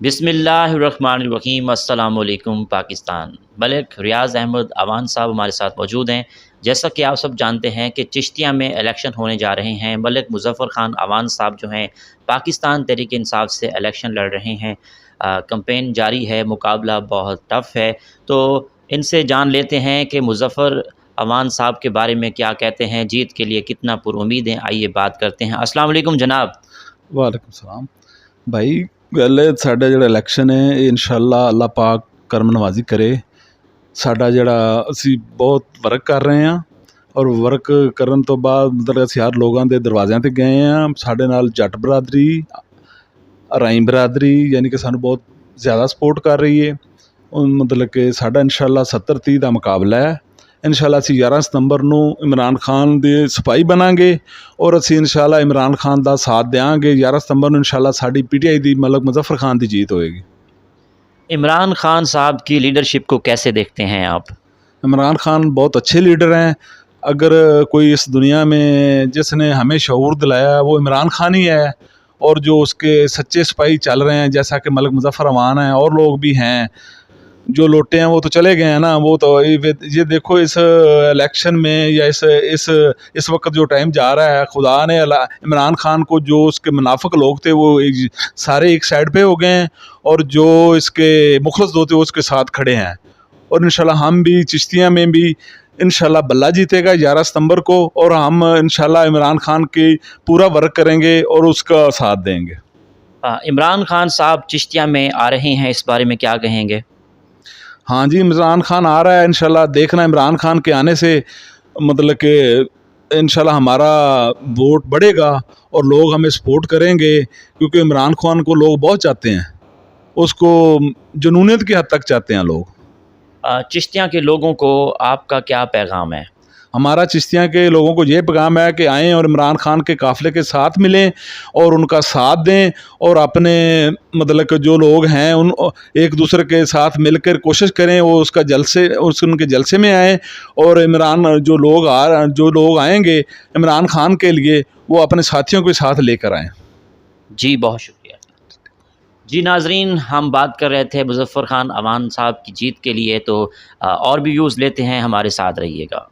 بسم اللہ الرحمن الرحیم۔ السلام علیکم پاکستان۔ ملک ریاض احمد اعوان صاحب ہمارے ساتھ موجود ہیں۔ جیسا کہ آپ سب جانتے ہیں کہ چشتیہ میں الیکشن ہونے جا رہے ہیں۔ ملک مظفر خان اعوان صاحب جو ہیں پاکستان تحریک انصاف سے الیکشن لڑ رہے ہیں۔ کمپین جاری ہے، مقابلہ بہت ٹف ہے، تو ان سے جان لیتے ہیں کہ مظفر اعوان صاحب کے بارے میں کیا کہتے ہیں، جیت کے لیے کتنا پر امید ہیں۔ آئیے بات کرتے ہیں۔ السلام علیکم جناب۔ وعلیکم السلام بھائی، گل ہے ساڈا جڑا الیکشن ہے یہ انشاءاللہ اللہ پاک کرم نوازی کرے۔ ساڈا جڑا اسی بہت ورک کر رہے ہیں اور ورک کرن تو بعد مطلب اسی ہر لوگوں دے دروازیاں تے گئے ہیں۔ ساڈے نال جٹ برادری، رائیں برادری یعنی کہ سانو بہت زیادہ سپورٹ کر رہی ہے۔ مطلب کہ ساڈا انشاءاللہ 70-30 دا مقابلہ ہے۔ انشاءاللہ اسی 11 ستمبر نو عمران خان دے سپاہی بناں گے اور اسی انشاءاللہ عمران خان دا ساتھ دیاں گے۔ 11 ستمبر نو انشاءاللہ ساڈی پی ٹی آئی دی ملک مظفر خان دی جیت ہوئے گی۔ عمران خان صاحب کی لیڈرشپ کو کیسے دیکھتے ہیں آپ؟ عمران خان بہت اچھے لیڈر ہیں۔ اگر کوئی اس دنیا میں جس نے ہمیں شعور دلایا وہ عمران خان ہی ہے، اور جو اس کے سچے سپاہی چل رہے ہیں جیسا کہ ملک مظفر اعوان ہیں اور لوگ بھی ہیں، جو لوٹے ہیں وہ تو چلے گئے ہیں نا۔ وہ تو یہ دیکھو اس الیکشن میں یا اس وقت جو ٹائم جا رہا ہے، خدا نے عمران خان کو جو اس کے منافق لوگ تھے وہ سارے ایک سائڈ پہ ہو گئے ہیں، اور جو اس کے مخلص دو تھے وہ اس کے ساتھ کھڑے ہیں۔ اور انشاءاللہ ہم بھی چشتیاں میں بھی انشاءاللہ بلہ جیتے گا 11 ستمبر کو، اور ہم انشاءاللہ عمران خان کی پورا ورک کریں گے اور اس کا ساتھ دیں گے۔ عمران خان صاحب چشتیہ میں آ رہے ہیں، اس بارے میں کیا کہیں گے؟ ہاں جی، عمران خان آ رہا ہے انشاءاللہ۔ دیکھنا عمران خان کے آنے سے مطلب کہ انشاءاللہ ہمارا ووٹ بڑھے گا اور لوگ ہمیں سپورٹ کریں گے، کیونکہ عمران خان کو لوگ بہت چاہتے ہیں، اس کو جنونیت کی حد تک چاہتے ہیں لوگ۔ چشتیہ کے لوگوں کو آپ کا کیا پیغام ہے؟ ہمارا چشتیاں کے لوگوں کو یہ پیغام ہے کہ آئیں اور عمران خان کے قافلے کے ساتھ ملیں اور ان کا ساتھ دیں، اور اپنے مطلب کہ جو لوگ ہیں ان ایک دوسرے کے ساتھ مل کر کوشش کریں وہ اس کا جلسے ان کے جلسے میں آئیں، اور جو لوگ آئیں گے عمران خان کے لیے وہ اپنے ساتھیوں کے ساتھ لے کر آئیں۔ جی بہت شکریہ۔ جی ناظرین، ہم بات کر رہے تھے مظفر خان اعوان صاحب کی جیت کے لیے، تو اور بھی ویوز لیتے ہیں، ہمارے ساتھ رہیے گا۔